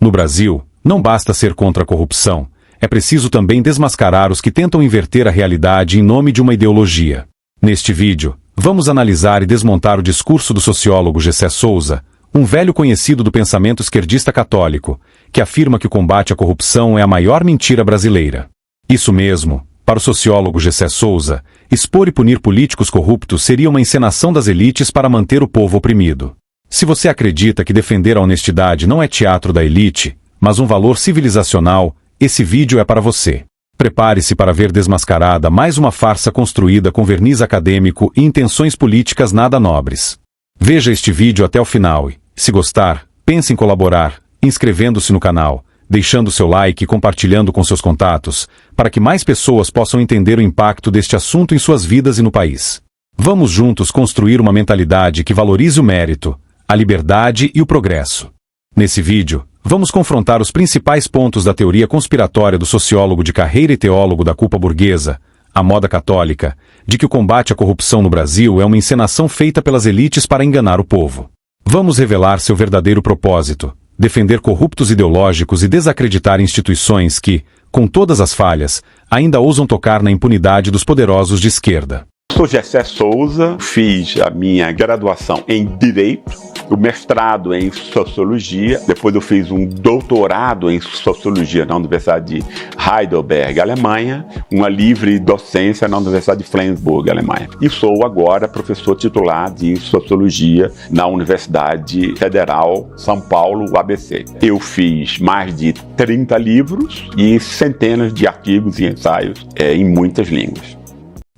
No Brasil, não basta ser contra a corrupção, é preciso também desmascarar os que tentam inverter a realidade em nome de uma ideologia. Neste vídeo, vamos analisar e desmontar o discurso do sociólogo Gessé Souza, um velho conhecido do pensamento esquerdista católico, que afirma que o combate à corrupção é a maior mentira brasileira. Isso mesmo, para o sociólogo Gessé Souza, expor e punir políticos corruptos seria uma encenação das elites para manter o povo oprimido. Se você acredita que defender a honestidade não é teatro da elite, mas um valor civilizacional, esse vídeo é para você. Prepare-se para ver desmascarada mais uma farsa construída com verniz acadêmico e intenções políticas nada nobres. Veja este vídeo até o final e, se gostar, pense em colaborar, inscrevendo-se no canal, deixando seu like e compartilhando com seus contatos, para que mais pessoas possam entender o impacto deste assunto em suas vidas e no país. Vamos juntos construir uma mentalidade que valorize o mérito, a liberdade e o progresso. Nesse vídeo, vamos confrontar os principais pontos da teoria conspiratória do sociólogo de carreira e teólogo da culpa burguesa, a moda católica, de que o combate à corrupção no Brasil é uma encenação feita pelas elites para enganar o povo. Vamos revelar seu verdadeiro propósito, defender corruptos ideológicos e desacreditar instituições que, com todas as falhas, ainda ousam tocar na impunidade dos poderosos de esquerda. Sou Gessé Souza, fiz a minha graduação em Direito, o mestrado em Sociologia, depois eu fiz um doutorado em Sociologia na Universidade de Heidelberg, Alemanha, uma livre docência na Universidade de Flensburg, Alemanha. E sou agora professor titular de Sociologia na Universidade Federal São Paulo, ABC. Eu fiz mais de 30 livros e centenas de artigos e ensaios em muitas línguas.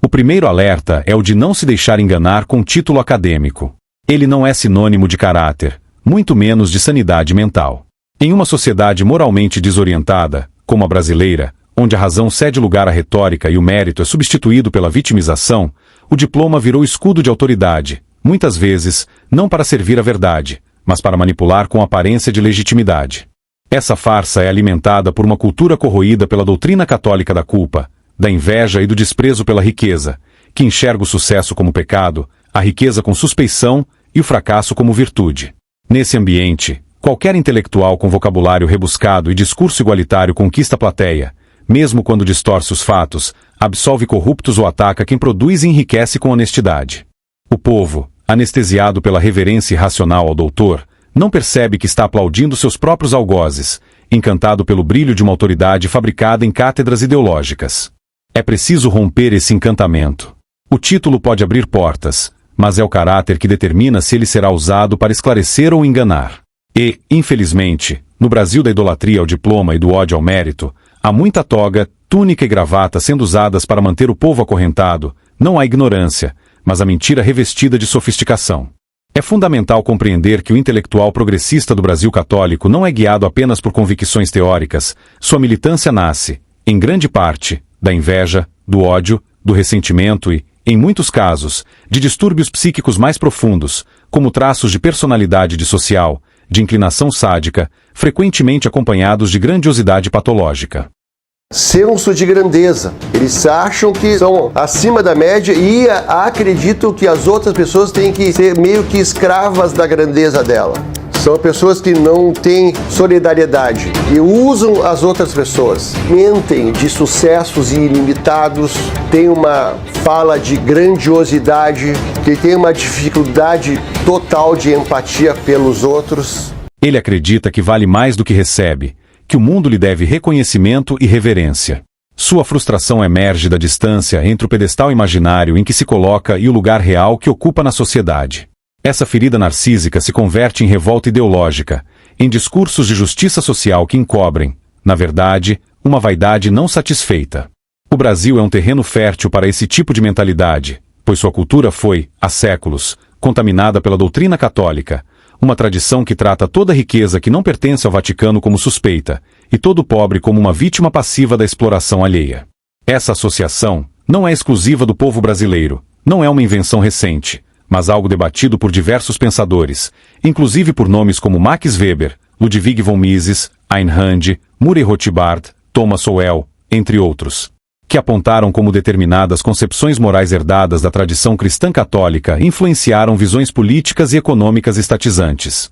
O primeiro alerta é o de não se deixar enganar com título acadêmico. Ele não é sinônimo de caráter, muito menos de sanidade mental. Em uma sociedade moralmente desorientada, como a brasileira, onde a razão cede lugar à retórica e o mérito é substituído pela vitimização, o diploma virou escudo de autoridade, muitas vezes, não para servir a verdade, mas para manipular com aparência de legitimidade. Essa farsa é alimentada por uma cultura corroída pela doutrina católica da culpa, da inveja e do desprezo pela riqueza, que enxerga o sucesso como pecado, a riqueza com suspeição e o fracasso como virtude. Nesse ambiente, qualquer intelectual com vocabulário rebuscado e discurso igualitário conquista a plateia, mesmo quando distorce os fatos, absolve corruptos ou ataca quem produz e enriquece com honestidade. O povo, anestesiado pela reverência irracional ao doutor, não percebe que está aplaudindo seus próprios algozes, encantado pelo brilho de uma autoridade fabricada em cátedras ideológicas. É preciso romper esse encantamento. O título pode abrir portas, mas é o caráter que determina se ele será usado para esclarecer ou enganar. E, infelizmente, no Brasil da idolatria ao diploma e do ódio ao mérito, há muita toga, túnica e gravata sendo usadas para manter o povo acorrentado, não há ignorância, mas a mentira revestida de sofisticação. É fundamental compreender que o intelectual progressista do Brasil católico não é guiado apenas por convicções teóricas, sua militância nasce, em grande parte, da inveja, do ódio, do ressentimento e, em muitos casos, de distúrbios psíquicos mais profundos, como traços de personalidade dissocial, de inclinação sádica, frequentemente acompanhados de grandiosidade patológica. Senso de grandeza. Eles acham que são acima da média e acreditam que as outras pessoas têm que ser meio que escravas da grandeza dela. São pessoas que não têm solidariedade e usam as outras pessoas. Mentem de sucessos ilimitados, têm uma fala de grandiosidade, que tem uma dificuldade total de empatia pelos outros. Ele acredita que vale mais do que recebe, que o mundo lhe deve reconhecimento e reverência. Sua frustração emerge da distância entre o pedestal imaginário em que se coloca e o lugar real que ocupa na sociedade. Essa ferida narcísica se converte em revolta ideológica, em discursos de justiça social que encobrem, na verdade, uma vaidade não satisfeita. O Brasil é um terreno fértil para esse tipo de mentalidade, pois sua cultura foi, há séculos, contaminada pela doutrina católica, uma tradição que trata toda riqueza que não pertence ao Vaticano como suspeita, e todo pobre como uma vítima passiva da exploração alheia. Essa associação não é exclusiva do povo brasileiro, não é uma invenção recente, mas algo debatido por diversos pensadores, inclusive por nomes como Max Weber, Ludwig von Mises, Ayn Rand, Murray Rothbard, Thomas Sowell, entre outros, que apontaram como determinadas concepções morais herdadas da tradição cristã católica influenciaram visões políticas e econômicas estatizantes.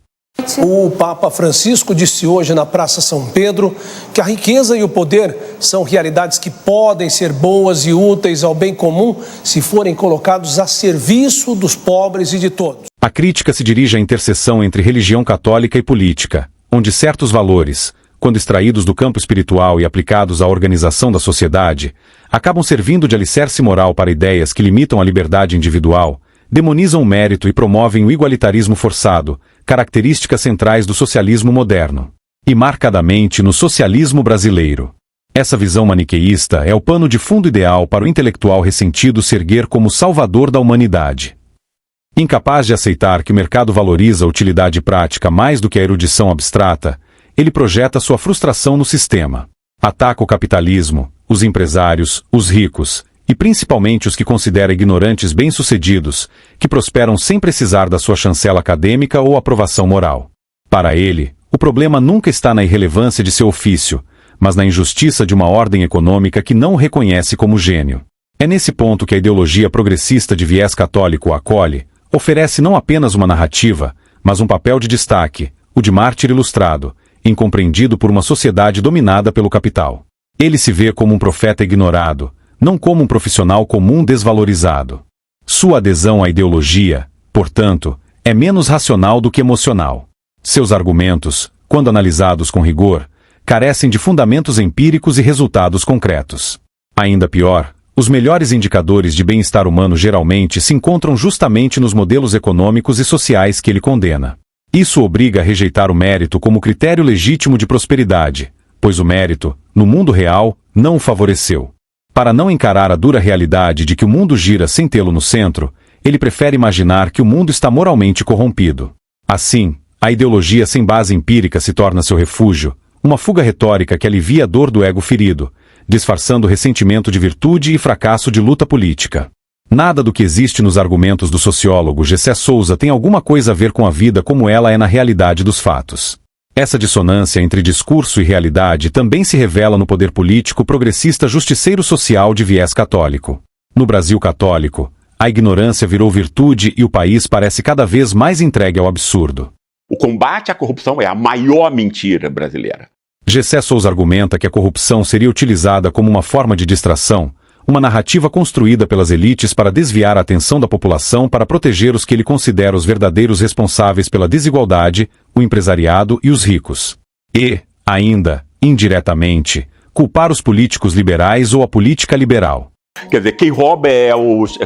O Papa Francisco disse hoje na Praça São Pedro que a riqueza e o poder são realidades que podem ser boas e úteis ao bem comum se forem colocados a serviço dos pobres e de todos. A crítica se dirige à interseção entre religião católica e política, onde certos valores, quando extraídos do campo espiritual e aplicados à organização da sociedade, acabam servindo de alicerce moral para ideias que limitam a liberdade individual, demonizam o mérito e promovem o igualitarismo forçado, características centrais do socialismo moderno. E marcadamente no socialismo brasileiro. Essa visão maniqueísta é o pano de fundo ideal para o intelectual ressentido se erguer como salvador da humanidade. Incapaz de aceitar que o mercado valoriza a utilidade prática mais do que a erudição abstrata, ele projeta sua frustração no sistema. Ataca o capitalismo, os empresários, os ricos, e principalmente os que considera ignorantes bem-sucedidos, que prosperam sem precisar da sua chancela acadêmica ou aprovação moral. Para ele, o problema nunca está na irrelevância de seu ofício, mas na injustiça de uma ordem econômica que não o reconhece como gênio. É nesse ponto que a ideologia progressista de viés católico o acolhe, oferece não apenas uma narrativa, mas um papel de destaque, o de mártir ilustrado, incompreendido por uma sociedade dominada pelo capital. Ele se vê como um profeta ignorado, não como um profissional comum desvalorizado. Sua adesão à ideologia, portanto, é menos racional do que emocional. Seus argumentos, quando analisados com rigor, carecem de fundamentos empíricos e resultados concretos. Ainda pior, os melhores indicadores de bem-estar humano geralmente se encontram justamente nos modelos econômicos e sociais que ele condena. Isso obriga a rejeitar o mérito como critério legítimo de prosperidade, pois o mérito, no mundo real, não o favoreceu. Para não encarar a dura realidade de que o mundo gira sem tê-lo no centro, ele prefere imaginar que o mundo está moralmente corrompido. Assim, a ideologia sem base empírica se torna seu refúgio, uma fuga retórica que alivia a dor do ego ferido, disfarçando ressentimento de virtude e fracasso de luta política. Nada do que existe nos argumentos do sociólogo Gessé Souza tem alguma coisa a ver com a vida como ela é na realidade dos fatos. Essa dissonância entre discurso e realidade também se revela no poder político progressista justiceiro social de viés católico. No Brasil católico, a ignorância virou virtude e o país parece cada vez mais entregue ao absurdo. O combate à corrupção é a maior mentira brasileira. Gessé Souza argumenta que a corrupção seria utilizada como uma forma de distração, uma narrativa construída pelas elites para desviar a atenção da população para proteger os que ele considera os verdadeiros responsáveis pela desigualdade, o empresariado e os ricos. E, ainda, indiretamente, culpar os políticos liberais ou a política liberal. Quer dizer, quem rouba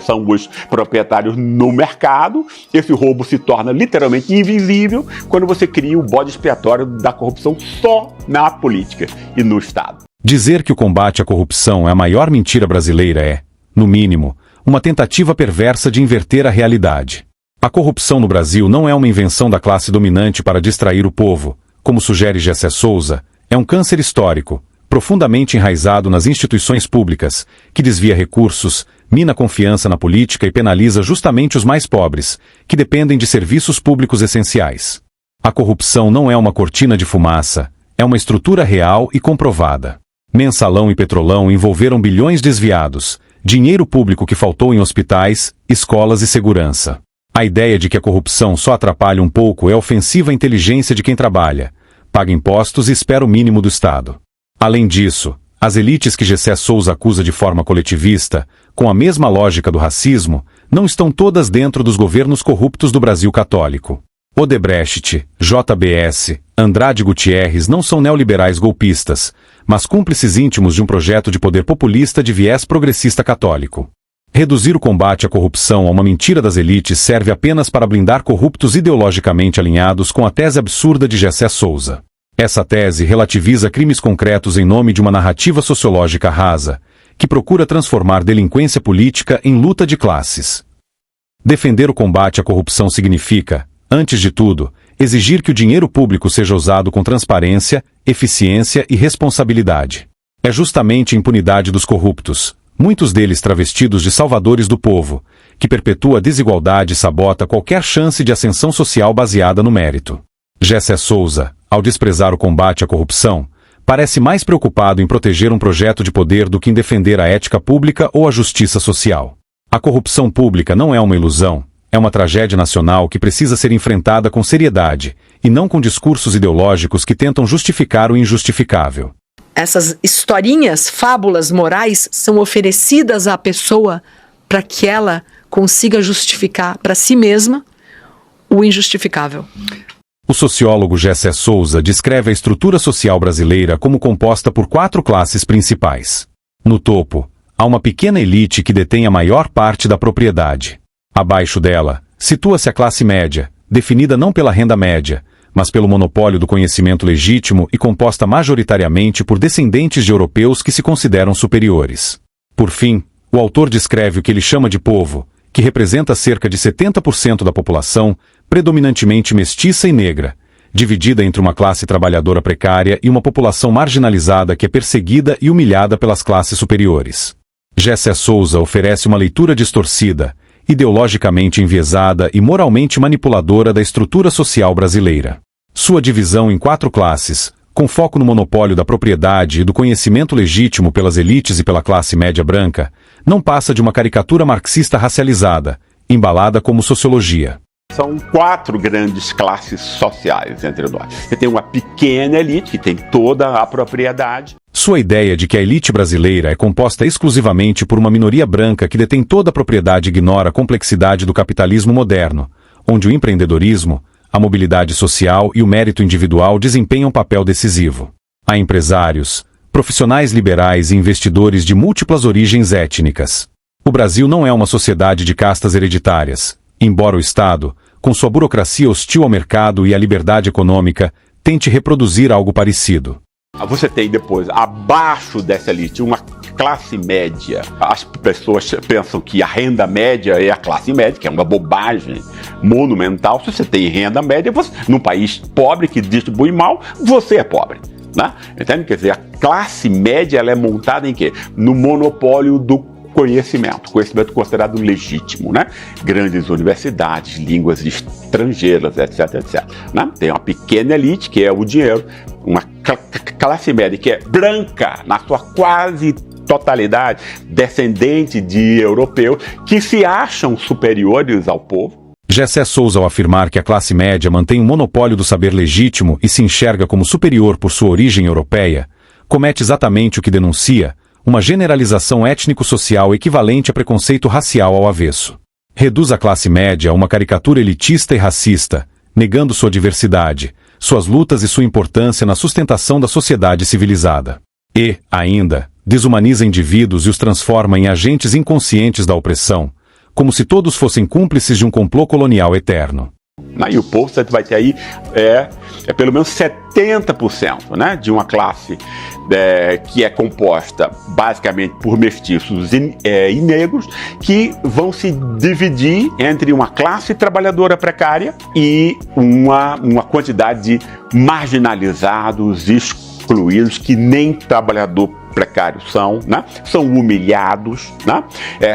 são os proprietários no mercado. Esse roubo se torna literalmente invisível quando você cria o bode expiatório da corrupção só na política e no Estado. Dizer que o combate à corrupção é a maior mentira brasileira é, no mínimo, uma tentativa perversa de inverter a realidade. A corrupção no Brasil não é uma invenção da classe dominante para distrair o povo, como sugere Gessé Souza, é um câncer histórico, profundamente enraizado nas instituições públicas, que desvia recursos, mina confiança na política e penaliza justamente os mais pobres, que dependem de serviços públicos essenciais. A corrupção não é uma cortina de fumaça, é uma estrutura real e comprovada. Mensalão e Petrolão envolveram bilhões desviados, dinheiro público que faltou em hospitais, escolas e segurança. A ideia de que a corrupção só atrapalha um pouco é ofensiva à inteligência de quem trabalha, paga impostos e espera o mínimo do Estado. Além disso, as elites que Gessé Souza acusa de forma coletivista, com a mesma lógica do racismo, não estão todas dentro dos governos corruptos do Brasil católico. Odebrecht, JBS, Andrade Gutierrez não são neoliberais golpistas, mas cúmplices íntimos de um projeto de poder populista de viés progressista católico. Reduzir o combate à corrupção a uma mentira das elites serve apenas para blindar corruptos ideologicamente alinhados com a tese absurda de Gessé Souza. Essa tese relativiza crimes concretos em nome de uma narrativa sociológica rasa, que procura transformar delinquência política em luta de classes. Defender o combate à corrupção significa, antes de tudo, exigir que o dinheiro público seja usado com transparência, eficiência e responsabilidade. É justamente a impunidade dos corruptos, muitos deles travestidos de salvadores do povo, que perpetua a desigualdade e sabota qualquer chance de ascensão social baseada no mérito. Gessé Souza, ao desprezar o combate à corrupção, parece mais preocupado em proteger um projeto de poder do que em defender a ética pública ou a justiça social. A corrupção pública não é uma ilusão, é uma tragédia nacional que precisa ser enfrentada com seriedade, e não com discursos ideológicos que tentam justificar o injustificável. Essas historinhas, fábulas morais, são oferecidas à pessoa para que ela consiga justificar para si mesma o injustificável. O sociólogo Gessé Souza descreve a estrutura social brasileira como composta por 4 classes principais. No topo, há uma pequena elite que detém a maior parte da propriedade. Abaixo dela, situa-se a classe média, definida não pela renda média, mas pelo monopólio do conhecimento legítimo e composta majoritariamente por descendentes de europeus que se consideram superiores. Por fim, o autor descreve o que ele chama de povo, que representa cerca de 70% da população, predominantemente mestiça e negra, dividida entre uma classe trabalhadora precária e uma população marginalizada que é perseguida e humilhada pelas classes superiores. Gessé Souza oferece uma leitura distorcida, ideologicamente enviesada e moralmente manipuladora da estrutura social brasileira. Sua divisão em 4 classes, com foco no monopólio da propriedade e do conhecimento legítimo pelas elites e pela classe média branca, não passa de uma caricatura marxista racializada, embalada como sociologia. São 4 grandes classes sociais entre nós. Você tem uma pequena elite que tem toda a propriedade. Sua ideia de que a elite brasileira é composta exclusivamente por uma minoria branca que detém toda a propriedade ignora a complexidade do capitalismo moderno, onde o empreendedorismo, a mobilidade social e o mérito individual desempenham um papel decisivo. Há empresários, profissionais liberais e investidores de múltiplas origens étnicas. O Brasil não é uma sociedade de castas hereditárias, embora o Estado, com sua burocracia hostil ao mercado e à liberdade econômica, tente reproduzir algo parecido. Você tem depois, abaixo dessa elite, uma classe média. As pessoas pensam que a renda média é a classe média, que é uma bobagem monumental. Se você tem renda média, num país pobre que distribui mal, você é pobre, né? Entende? Quer dizer, a classe média ela é montada em quê? No monopólio do conhecimento considerado legítimo, né? Grandes universidades, línguas estrangeiras, etc, etc. Né? Tem uma pequena elite, que é o dinheiro, uma classe média que é branca, na sua quase totalidade, descendente de europeus, que se acham superiores ao povo. Gessé Souza, ao afirmar que a classe média mantém um monopólio do saber legítimo e se enxerga como superior por sua origem europeia, comete exatamente o que denuncia, uma generalização étnico-social equivalente a preconceito racial ao avesso. Reduz a classe média a uma caricatura elitista e racista, negando sua diversidade, suas lutas e sua importância na sustentação da sociedade civilizada. E, ainda, desumaniza indivíduos e os transforma em agentes inconscientes da opressão, como se todos fossem cúmplices de um complô colonial eterno. E o povo você vai ter aí pelo menos 70%, né, de uma classe que é composta basicamente por mestiços e negros, que vão se dividir entre uma classe trabalhadora precária e uma quantidade de marginalizados, excluídos, que nem trabalhador precário são, né? São humilhados, né?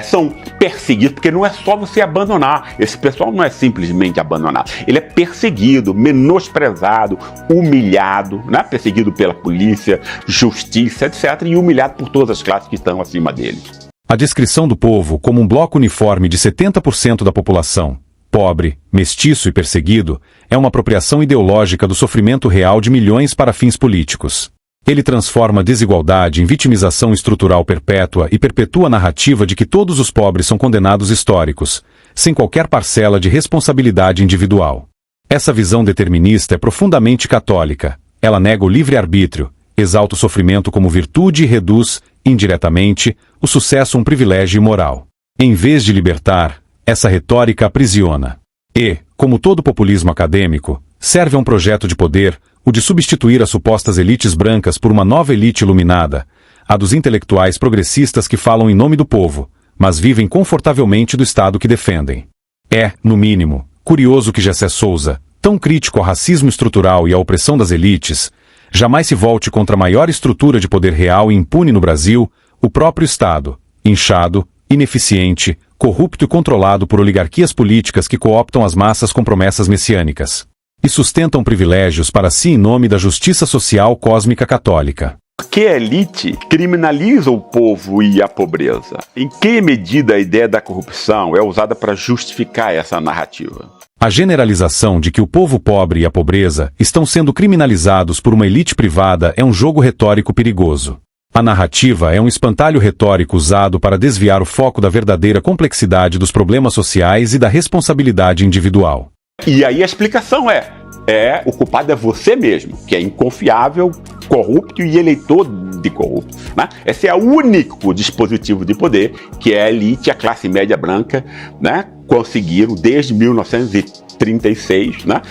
São perseguidos, porque não é só você abandonar. Esse pessoal não é simplesmente abandonado. Ele é perseguido, menosprezado, humilhado, né? Perseguido pela polícia, justiça, etc. E humilhado por todas as classes que estão acima dele. A descrição do povo como um bloco uniforme de 70% da população, pobre, mestiço e perseguido, é uma apropriação ideológica do sofrimento real de milhões para fins políticos. Ele transforma a desigualdade em vitimização estrutural perpétua e perpetua a narrativa de que todos os pobres são condenados históricos, sem qualquer parcela de responsabilidade individual. Essa visão determinista é profundamente católica. Ela nega o livre-arbítrio, exalta o sofrimento como virtude e reduz, indiretamente, o sucesso a um privilégio imoral. Em vez de libertar, essa retórica aprisiona. E, como todo populismo acadêmico, serve a um projeto de poder, o de substituir as supostas elites brancas por uma nova elite iluminada, a dos intelectuais progressistas que falam em nome do povo, mas vivem confortavelmente do Estado que defendem. É, no mínimo, curioso que Gessé Souza, tão crítico ao racismo estrutural e à opressão das elites, jamais se volte contra a maior estrutura de poder real e impune no Brasil, o próprio Estado, inchado, ineficiente, corrupto e controlado por oligarquias políticas que cooptam as massas com promessas messiânicas e sustentam privilégios para si em nome da justiça social cósmica católica. Que a elite criminaliza o povo e a pobreza? Em que medida a ideia da corrupção é usada para justificar essa narrativa? A generalização de que o povo pobre e a pobreza estão sendo criminalizados por uma elite privada é um jogo retórico perigoso. A narrativa é um espantalho retórico usado para desviar o foco da verdadeira complexidade dos problemas sociais e da responsabilidade individual. E aí a explicação o culpado é você mesmo, que é inconfiável, corrupto e eleitor de corrupto, né? Esse é o único dispositivo de poder que a elite e a classe média branca, né, conseguiram desde 1936, né,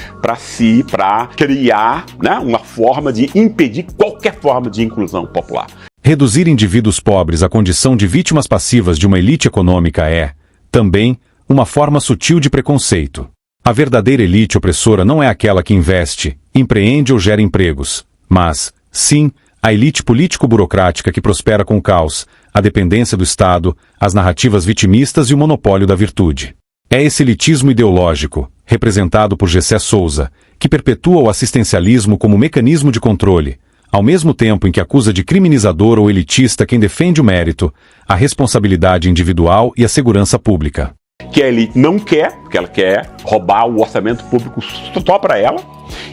para criar, né, uma forma de impedir qualquer forma de inclusão popular. Reduzir indivíduos pobres à condição de vítimas passivas de uma elite econômica é, também, uma forma sutil de preconceito. A verdadeira elite opressora não é aquela que investe, empreende ou gera empregos, mas, sim, a elite político-burocrática que prospera com o caos, a dependência do Estado, as narrativas vitimistas e o monopólio da virtude. É esse elitismo ideológico, representado por Gessé Souza, que perpetua o assistencialismo como mecanismo de controle, ao mesmo tempo em que acusa de criminalizador ou elitista quem defende o mérito, a responsabilidade individual e a segurança pública. Que a elite não quer, porque ela quer roubar o orçamento público só para ela,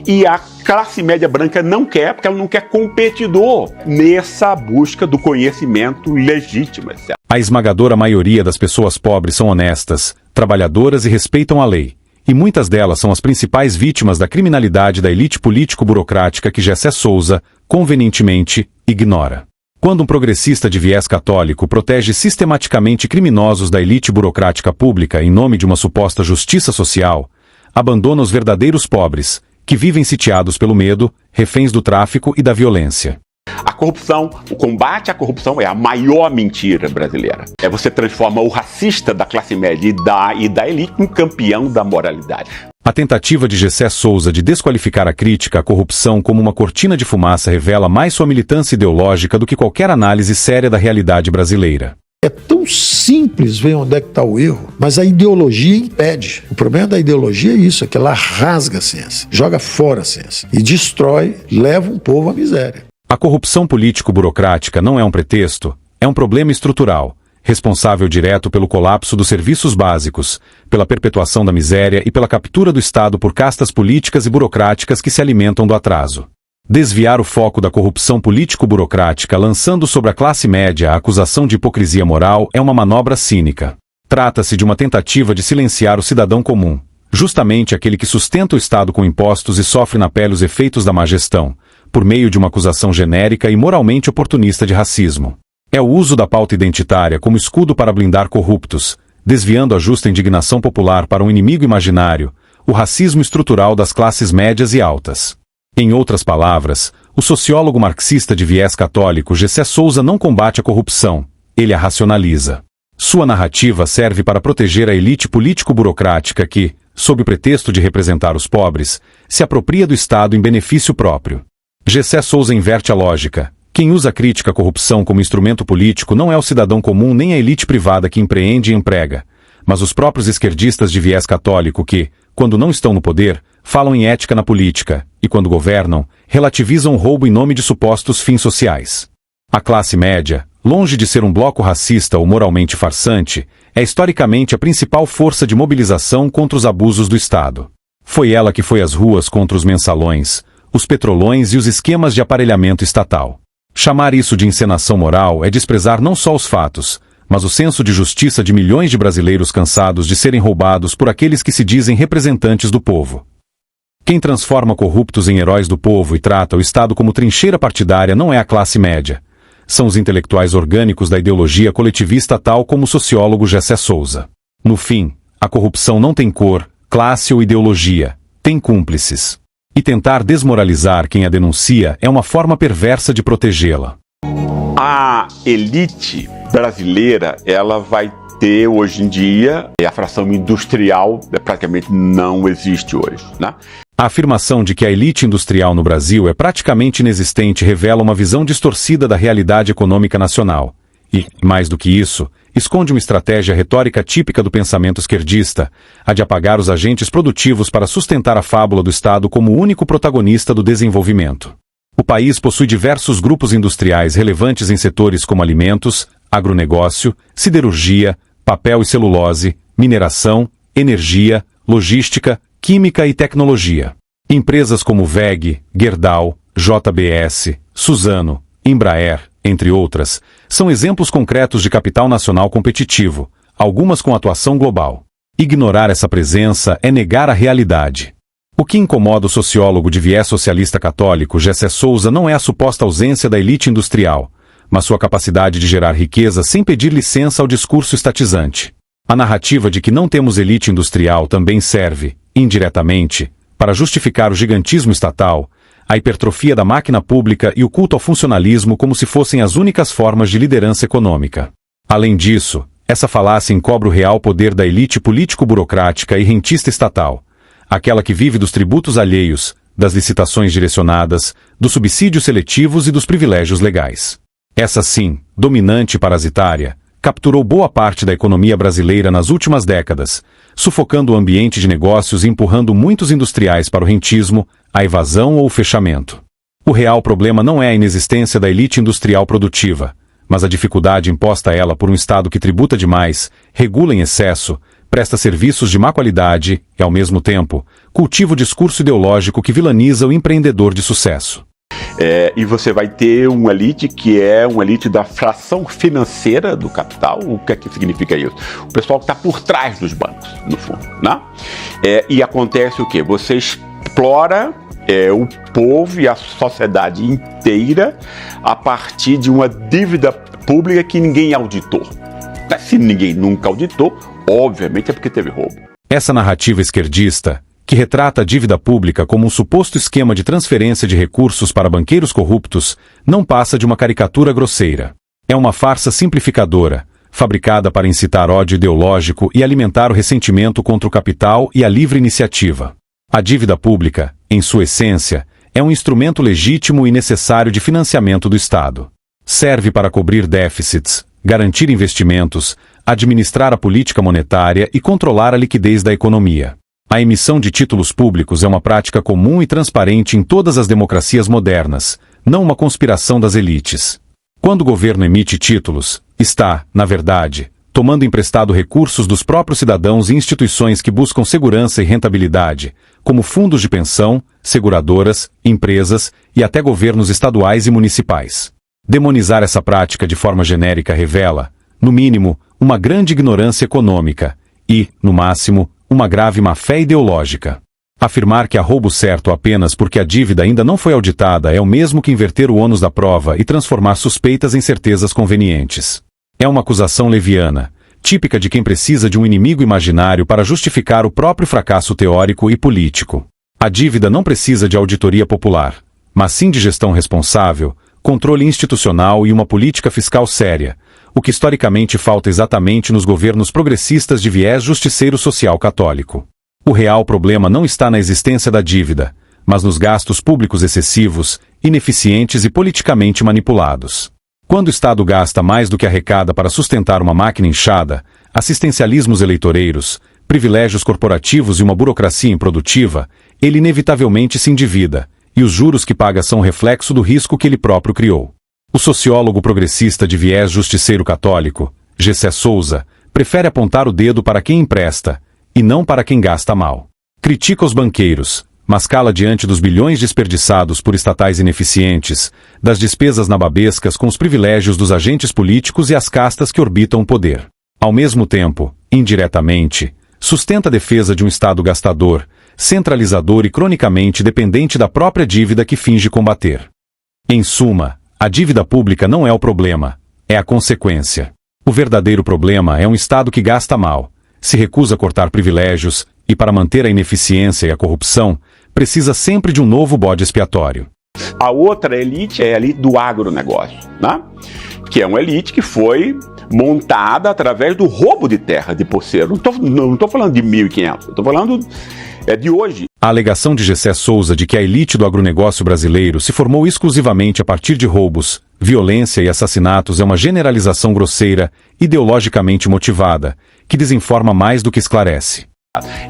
e a classe média branca não quer, porque ela não quer competidor nessa busca do conhecimento legítimo, etc. A esmagadora maioria das pessoas pobres são honestas, trabalhadoras e respeitam a lei, e muitas delas são as principais vítimas da criminalidade da elite político-burocrática que Gessé Souza, convenientemente, ignora. Quando um progressista de viés católico protege sistematicamente criminosos da elite burocrática pública em nome de uma suposta justiça social, abandona os verdadeiros pobres, que vivem sitiados pelo medo, reféns do tráfico e da violência. A corrupção, o combate à corrupção é a maior mentira brasileira. Você transforma o racista da classe média e da elite num campeão da moralidade. A tentativa de Gessé Souza de desqualificar a crítica à corrupção como uma cortina de fumaça revela mais sua militância ideológica do que qualquer análise séria da realidade brasileira. É tão simples ver onde é que está o erro, mas a ideologia impede. O problema da ideologia é isso, é que ela rasga a ciência, joga fora a ciência e destrói, leva um povo à miséria. A corrupção político-burocrática não é um pretexto, é um problema estrutural, responsável direto pelo colapso dos serviços básicos, pela perpetuação da miséria e pela captura do Estado por castas políticas e burocráticas que se alimentam do atraso. Desviar o foco da corrupção político-burocrática lançando sobre a classe média a acusação de hipocrisia moral é uma manobra cínica. Trata-se de uma tentativa de silenciar o cidadão comum, justamente aquele que sustenta o Estado com impostos e sofre na pele os efeitos da má gestão, por meio de uma acusação genérica e moralmente oportunista de racismo. É o uso da pauta identitária como escudo para blindar corruptos, desviando a justa indignação popular para um inimigo imaginário, o racismo estrutural das classes médias e altas. Em outras palavras, o sociólogo marxista de viés católico Gessé Souza não combate a corrupção, ele a racionaliza. Sua narrativa serve para proteger a elite político-burocrática que, sob o pretexto de representar os pobres, se apropria do Estado em benefício próprio. Gessé Souza inverte a lógica. Quem usa a crítica à corrupção como instrumento político não é o cidadão comum nem a elite privada que empreende e emprega, mas os próprios esquerdistas de viés católico que, quando não estão no poder, falam em ética na política, e quando governam, relativizam o roubo em nome de supostos fins sociais. A classe média, longe de ser um bloco racista ou moralmente farsante, é historicamente a principal força de mobilização contra os abusos do Estado. Foi ela que foi às ruas contra os mensalões, os petrolões e os esquemas de aparelhamento estatal. Chamar isso de encenação moral é desprezar não só os fatos, mas o senso de justiça de milhões de brasileiros cansados de serem roubados por aqueles que se dizem representantes do povo. Quem transforma corruptos em heróis do povo e trata o Estado como trincheira partidária não é a classe média. São os intelectuais orgânicos da ideologia coletivista tal como o sociólogo Gessé Souza. No fim, a corrupção não tem cor, classe ou ideologia, tem cúmplices. E tentar desmoralizar quem a denuncia é uma forma perversa de protegê-la. A elite brasileira, ela vai ter hoje em dia, a fração industrial praticamente não existe hoje, né? A afirmação de que a elite industrial no Brasil é praticamente inexistente revela uma visão distorcida da realidade econômica nacional. E, mais do que isso, esconde uma estratégia retórica típica do pensamento esquerdista, a de apagar os agentes produtivos para sustentar a fábula do Estado como o único protagonista do desenvolvimento. O país possui diversos grupos industriais relevantes em setores como alimentos, agronegócio, siderurgia, papel e celulose, mineração, energia, logística, química e tecnologia. Empresas como WEG, Gerdau, JBS, Suzano, Embraer, entre outras, são exemplos concretos de capital nacional competitivo, algumas com atuação global. Ignorar essa presença é negar a realidade. O que incomoda o sociólogo de viés socialista católico Gessé Souza não é a suposta ausência da elite industrial, mas sua capacidade de gerar riqueza sem pedir licença ao discurso estatizante. A narrativa de que não temos elite industrial também serve, indiretamente, para justificar o gigantismo estatal, a hipertrofia da máquina pública e o culto ao funcionalismo como se fossem as únicas formas de liderança econômica. Além disso, essa falácia encobre o real poder da elite político-burocrática e rentista estatal, aquela que vive dos tributos alheios, das licitações direcionadas, dos subsídios seletivos e dos privilégios legais. Essa sim, dominante e parasitária, capturou boa parte da economia brasileira nas últimas décadas, sufocando o ambiente de negócios e empurrando muitos industriais para o rentismo, a evasão ou o fechamento. O real problema não é a inexistência da elite industrial produtiva, mas a dificuldade imposta a ela por um Estado que tributa demais, regula em excesso, presta serviços de má qualidade e, ao mesmo tempo, cultiva o discurso ideológico que vilaniza o empreendedor de sucesso. E você vai ter uma elite que é uma elite da fração financeira do capital. O que é que significa isso? O pessoal que está por trás dos bancos, no fundo, né? E acontece o quê? Você explora o povo e a sociedade inteira a partir de uma dívida pública que ninguém auditou. Se ninguém nunca auditou, obviamente é porque teve roubo. Essa narrativa esquerdista, que retrata a dívida pública como um suposto esquema de transferência de recursos para banqueiros corruptos, não passa de uma caricatura grosseira. É uma farsa simplificadora, fabricada para incitar ódio ideológico e alimentar o ressentimento contra o capital e a livre iniciativa. A dívida pública, em sua essência, é um instrumento legítimo e necessário de financiamento do Estado. Serve para cobrir déficits, garantir investimentos, administrar a política monetária e controlar a liquidez da economia. A emissão de títulos públicos é uma prática comum e transparente em todas as democracias modernas, não uma conspiração das elites. Quando o governo emite títulos, está, na verdade, tomando emprestado recursos dos próprios cidadãos e instituições que buscam segurança e rentabilidade, como fundos de pensão, seguradoras, empresas e até governos estaduais e municipais. Demonizar essa prática de forma genérica revela, no mínimo, uma grande ignorância econômica e, no máximo, uma grave má-fé ideológica. Afirmar que há roubo certo apenas porque a dívida ainda não foi auditada é o mesmo que inverter o ônus da prova e transformar suspeitas em certezas convenientes. É uma acusação leviana, típica de quem precisa de um inimigo imaginário para justificar o próprio fracasso teórico e político. A dívida não precisa de auditoria popular, mas sim de gestão responsável, controle institucional e uma política fiscal séria, o que historicamente falta exatamente nos governos progressistas de viés justiceiro social católico. O real problema não está na existência da dívida, mas nos gastos públicos excessivos, ineficientes e politicamente manipulados. Quando o Estado gasta mais do que arrecada para sustentar uma máquina inchada, assistencialismos eleitoreiros, privilégios corporativos e uma burocracia improdutiva, ele inevitavelmente se endivida, e os juros que paga são reflexo do risco que ele próprio criou. O sociólogo progressista de viés justiceiro católico, Gessé Souza, prefere apontar o dedo para quem empresta, e não para quem gasta mal. Critica os banqueiros, mas cala diante dos bilhões desperdiçados por estatais ineficientes, das despesas nababescas com os privilégios dos agentes políticos e as castas que orbitam o poder. Ao mesmo tempo, indiretamente, sustenta a defesa de um Estado gastador, centralizador e cronicamente dependente da própria dívida que finge combater. Em suma, a dívida pública não é o problema, é a consequência. O verdadeiro problema é um Estado que gasta mal, se recusa a cortar privilégios e, para manter a ineficiência e a corrupção, precisa sempre de um novo bode expiatório. A outra elite é a elite do agronegócio, né? Que é uma elite que foi montada através do roubo de terra de poceiro. Não estou falando de 1500, estou falando de hoje. A alegação de Gessé Souza de que a elite do agronegócio brasileiro se formou exclusivamente a partir de roubos, violência e assassinatos é uma generalização grosseira, ideologicamente motivada, que desinforma mais do que esclarece.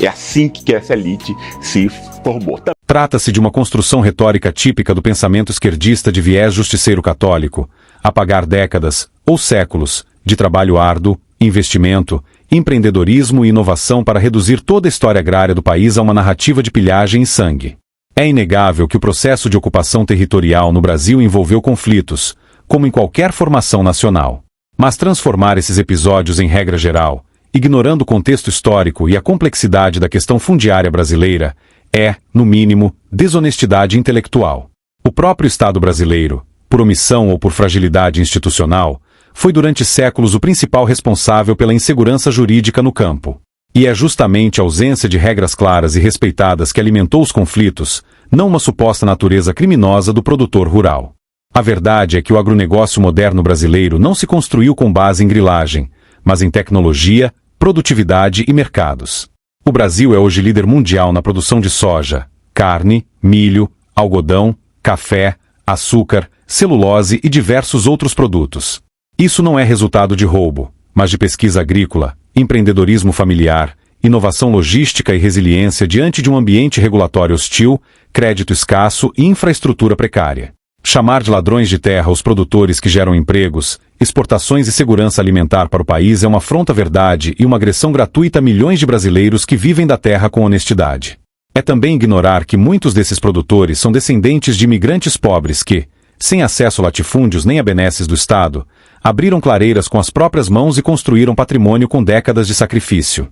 É assim que essa elite se formou. Trata-se de uma construção retórica típica do pensamento esquerdista de viés justiceiro católico, apagar décadas, ou séculos, de trabalho árduo, investimento, empreendedorismo e inovação para reduzir toda a história agrária do país a uma narrativa de pilhagem e sangue. É inegável que o processo de ocupação territorial no Brasil envolveu conflitos, como em qualquer formação nacional. Mas transformar esses episódios em regra geral, ignorando o contexto histórico e a complexidade da questão fundiária brasileira, é, no mínimo, desonestidade intelectual. O próprio Estado brasileiro, por omissão ou por fragilidade institucional, foi durante séculos o principal responsável pela insegurança jurídica no campo. E é justamente a ausência de regras claras e respeitadas que alimentou os conflitos, não uma suposta natureza criminosa do produtor rural. A verdade é que o agronegócio moderno brasileiro não se construiu com base em grilagem, mas em tecnologia, produtividade e mercados. O Brasil é hoje líder mundial na produção de soja, carne, milho, algodão, café, açúcar, celulose e diversos outros produtos. Isso não é resultado de roubo, mas de pesquisa agrícola, empreendedorismo familiar, inovação logística e resiliência diante de um ambiente regulatório hostil, crédito escasso e infraestrutura precária. Chamar de ladrões de terra os produtores que geram empregos, exportações e segurança alimentar para o país é uma afronta à verdade e uma agressão gratuita a milhões de brasileiros que vivem da terra com honestidade. É também ignorar que muitos desses produtores são descendentes de imigrantes pobres que, sem acesso a latifúndios nem a benesses do Estado, abriram clareiras com as próprias mãos e construíram patrimônio com décadas de sacrifício.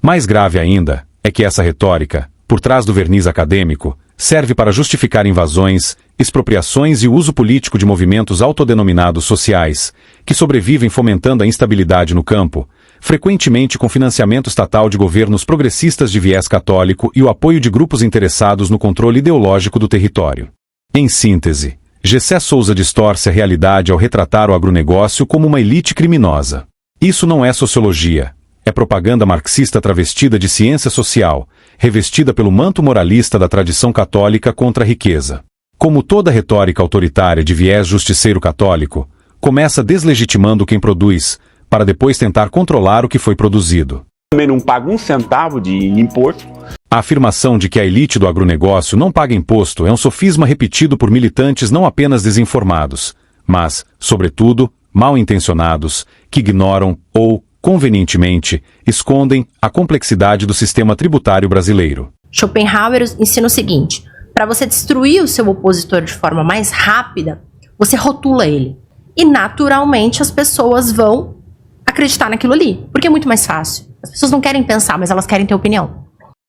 Mais grave ainda é que essa retórica, por trás do verniz acadêmico, serve para justificar invasões, expropriações e o uso político de movimentos autodenominados sociais, que sobrevivem fomentando a instabilidade no campo, frequentemente com financiamento estatal de governos progressistas de viés católico e o apoio de grupos interessados no controle ideológico do território. Em síntese, Gessé Souza distorce a realidade ao retratar o agronegócio como uma elite criminosa. Isso não é sociologia. É propaganda marxista travestida de ciência social, revestida pelo manto moralista da tradição católica contra a riqueza. Como toda retórica autoritária de viés justiceiro católico, começa deslegitimando quem produz, para depois tentar controlar o que foi produzido. Também não paga um centavo de imposto. A afirmação de que a elite do agronegócio não paga imposto é um sofisma repetido por militantes não apenas desinformados, mas, sobretudo, mal intencionados, que ignoram ou, convenientemente, escondem a complexidade do sistema tributário brasileiro. Schopenhauer ensina o seguinte: para você destruir o seu opositor de forma mais rápida, você rotula ele. E naturalmente as pessoas vão acreditar naquilo ali, porque é muito mais fácil. As pessoas não querem pensar, mas elas querem ter opinião.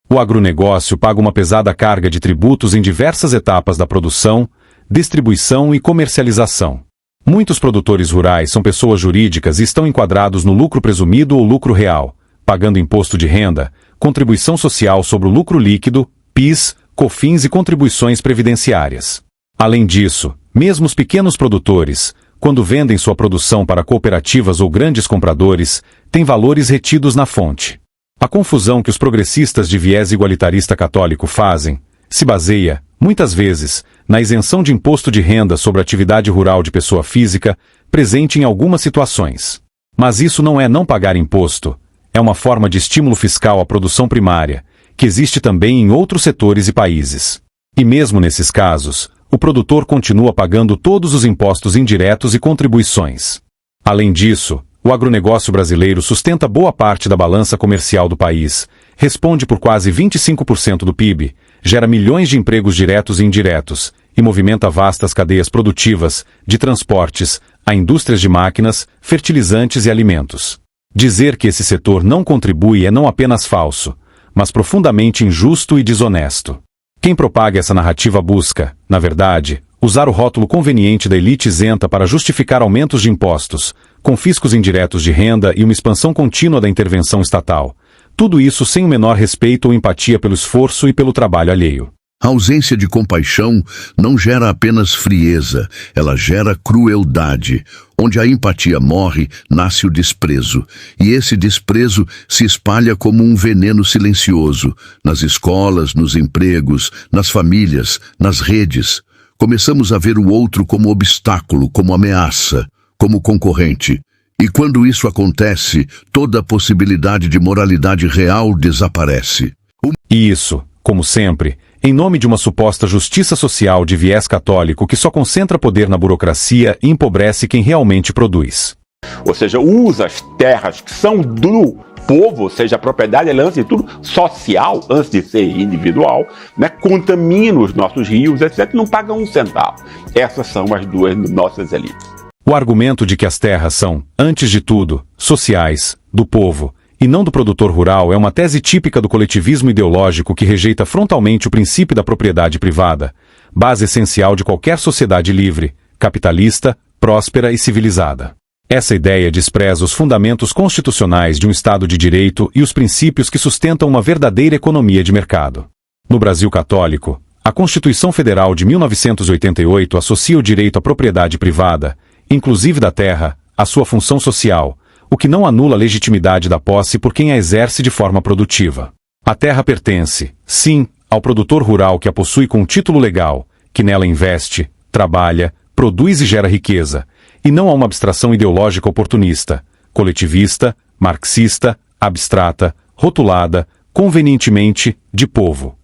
O agronegócio paga uma pesada carga de tributos em diversas etapas da produção, distribuição e comercialização. Muitos produtores rurais são pessoas jurídicas e estão enquadrados no lucro presumido ou lucro real, pagando imposto de renda, contribuição social sobre o lucro líquido, PIS, COFINS e contribuições previdenciárias. Além disso, mesmo os pequenos produtores, quando vendem sua produção para cooperativas ou grandes compradores, têm valores retidos na fonte. A confusão que os progressistas de viés igualitarista católico fazem se baseia, muitas vezes, na isenção de imposto de renda sobre a atividade rural de pessoa física, presente em algumas situações. Mas isso não é não pagar imposto, é uma forma de estímulo fiscal à produção primária, que existe também em outros setores e países. E mesmo nesses casos, o produtor continua pagando todos os impostos indiretos e contribuições. Além disso, o agronegócio brasileiro sustenta boa parte da balança comercial do país, responde por quase 25% do PIB, gera milhões de empregos diretos e indiretos, e movimenta vastas cadeias produtivas, de transportes, a indústrias de máquinas, fertilizantes e alimentos. Dizer que esse setor não contribui é não apenas falso, mas profundamente injusto e desonesto. Quem propaga essa narrativa busca, na verdade, usar o rótulo conveniente da elite isenta para justificar aumentos de impostos, confiscos indiretos de renda e uma expansão contínua da intervenção estatal. Tudo isso sem o menor respeito ou empatia pelo esforço e pelo trabalho alheio. A ausência de compaixão não gera apenas frieza, ela gera crueldade. Onde a empatia morre, nasce o desprezo. E esse desprezo se espalha como um veneno silencioso, nas escolas, nos empregos, nas famílias, nas redes. Começamos a ver o outro como obstáculo, como ameaça, como concorrente. E quando isso acontece, toda a possibilidade de moralidade real desaparece. E isso, como sempre, em nome de uma suposta justiça social de viés católico que só concentra poder na burocracia e empobrece quem realmente produz. Ou seja, usa as terras que são do povo, ou seja, a propriedade ela é, antes de tudo, social, antes de ser individual, né? Contamina os nossos rios, etc., não paga um centavo. Essas são as duas nossas elites. O argumento de que as terras são, antes de tudo, sociais, do povo, e não do produtor rural é uma tese típica do coletivismo ideológico que rejeita frontalmente o princípio da propriedade privada, base essencial de qualquer sociedade livre, capitalista, próspera e civilizada. Essa ideia despreza os fundamentos constitucionais de um Estado de Direito e os princípios que sustentam uma verdadeira economia de mercado. No Brasil católico, a Constituição Federal de 1988 associa o direito à propriedade privada, inclusive da terra, à sua função social, o que não anula a legitimidade da posse por quem a exerce de forma produtiva. A terra pertence, sim, ao produtor rural que a possui com título legal, que nela investe, trabalha, produz e gera riqueza, e não a uma abstração ideológica oportunista, coletivista, marxista, abstrata, rotulada, convenientemente, de povo.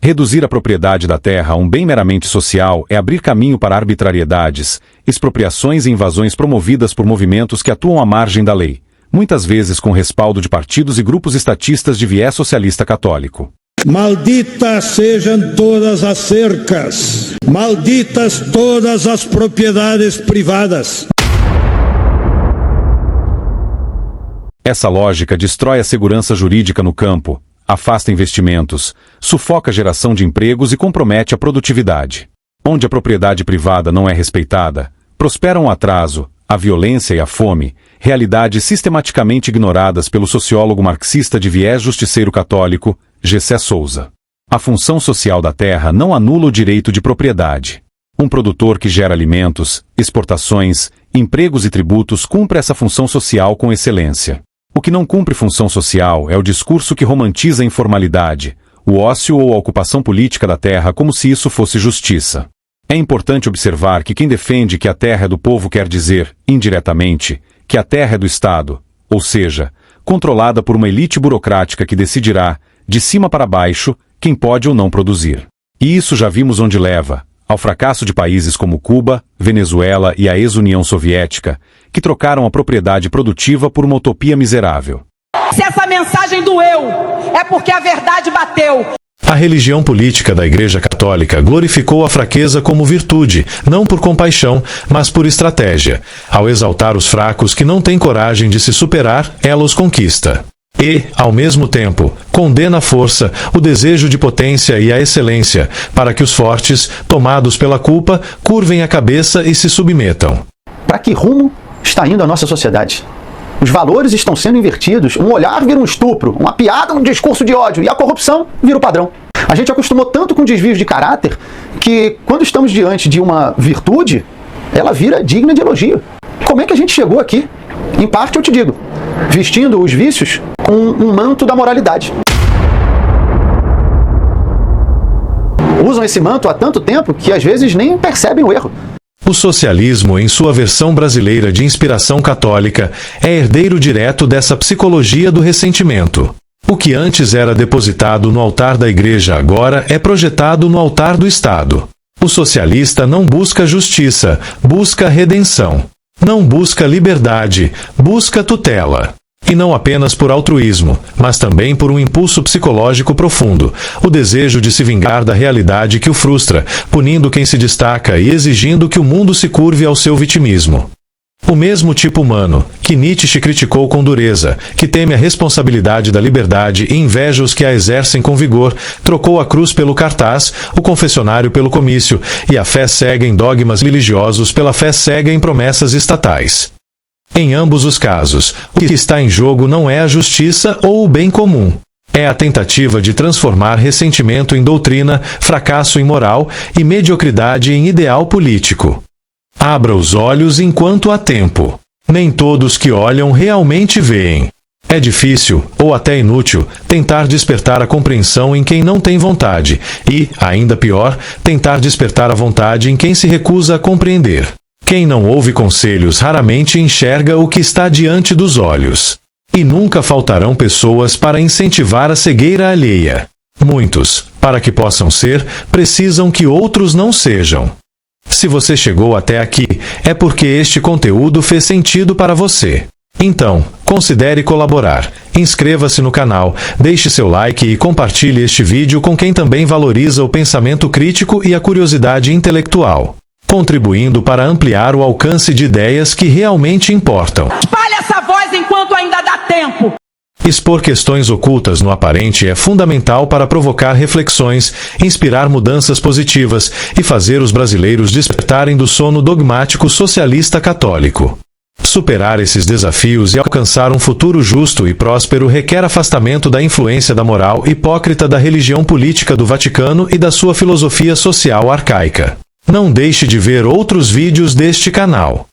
Reduzir a propriedade da terra a um bem meramente social é abrir caminho para arbitrariedades, expropriações e invasões promovidas por movimentos que atuam à margem da lei, muitas vezes com respaldo de partidos e grupos estatistas de viés socialista católico. Malditas sejam todas as cercas, malditas todas as propriedades privadas. Essa lógica destrói a segurança jurídica no campo, afasta investimentos, sufoca a geração de empregos e compromete a produtividade. Onde a propriedade privada não é respeitada, prosperam o atraso, a violência e a fome, realidades sistematicamente ignoradas pelo sociólogo marxista de viés justiceiro católico, Gessé Souza. A função social da terra não anula o direito de propriedade. Um produtor que gera alimentos, exportações, empregos e tributos cumpre essa função social com excelência. O que não cumpre função social é o discurso que romantiza a informalidade, o ócio ou a ocupação política da terra como se isso fosse justiça. É importante observar que quem defende que a terra é do povo quer dizer, indiretamente, que a terra é do Estado, ou seja, controlada por uma elite burocrática que decidirá, de cima para baixo, quem pode ou não produzir. E isso já vimos onde leva, ao fracasso de países como Cuba, Venezuela e a ex-União Soviética, que trocaram a propriedade produtiva por uma utopia miserável. Se essa mensagem doeu, é porque a verdade bateu. A religião política da Igreja Católica glorificou a fraqueza como virtude, não por compaixão, mas por estratégia. Ao exaltar os fracos que não têm coragem de se superar, ela os conquista. E, ao mesmo tempo, condena a força, o desejo de potência e a excelência, para que os fortes, tomados pela culpa, curvem a cabeça e se submetam. Para que rumo está indo a nossa sociedade? Os valores estão sendo invertidos, um olhar vira um estupro, uma piada um discurso de ódio, e a corrupção vira o padrão. A gente acostumou tanto com desvios de caráter, que quando estamos diante de uma virtude, ela vira digna de elogio. Como é que a gente chegou aqui? Em parte eu te digo, vestindo os vícios com um manto da moralidade. Usam esse manto há tanto tempo que às vezes nem percebem o erro. O socialismo, em sua versão brasileira de inspiração católica, é herdeiro direto dessa psicologia do ressentimento. O que antes era depositado no altar da Igreja agora é projetado no altar do Estado. O socialista não busca justiça, busca redenção. Não busca liberdade, busca tutela. E não apenas por altruísmo, mas também por um impulso psicológico profundo, o desejo de se vingar da realidade que o frustra, punindo quem se destaca e exigindo que o mundo se curve ao seu vitimismo. O mesmo tipo humano, que Nietzsche criticou com dureza, que teme a responsabilidade da liberdade e inveja os que a exercem com vigor, trocou a cruz pelo cartaz, o confessionário pelo comício, e a fé cega em dogmas religiosos pela fé cega em promessas estatais. Em ambos os casos, o que está em jogo não é a justiça ou o bem comum. É a tentativa de transformar ressentimento em doutrina, fracasso em moral e mediocridade em ideal político. Abra os olhos enquanto há tempo. Nem todos que olham realmente veem. É difícil, ou até inútil, tentar despertar a compreensão em quem não tem vontade e, ainda pior, tentar despertar a vontade em quem se recusa a compreender. Quem não ouve conselhos raramente enxerga o que está diante dos olhos. E nunca faltarão pessoas para incentivar a cegueira alheia. Muitos, para que possam ser, precisam que outros não sejam. Se você chegou até aqui, é porque este conteúdo fez sentido para você. Então, considere colaborar. Inscreva-se no canal, deixe seu like e compartilhe este vídeo com quem também valoriza o pensamento crítico e a curiosidade intelectual, contribuindo para ampliar o alcance de ideias que realmente importam. Espalhe essa voz enquanto ainda dá tempo. Expor questões ocultas no aparente é fundamental para provocar reflexões, inspirar mudanças positivas e fazer os brasileiros despertarem do sono dogmático socialista católico. Superar esses desafios e alcançar um futuro justo e próspero requer afastamento da influência da moral hipócrita da religião política do Vaticano e da sua filosofia social arcaica. Não deixe de ver outros vídeos deste canal.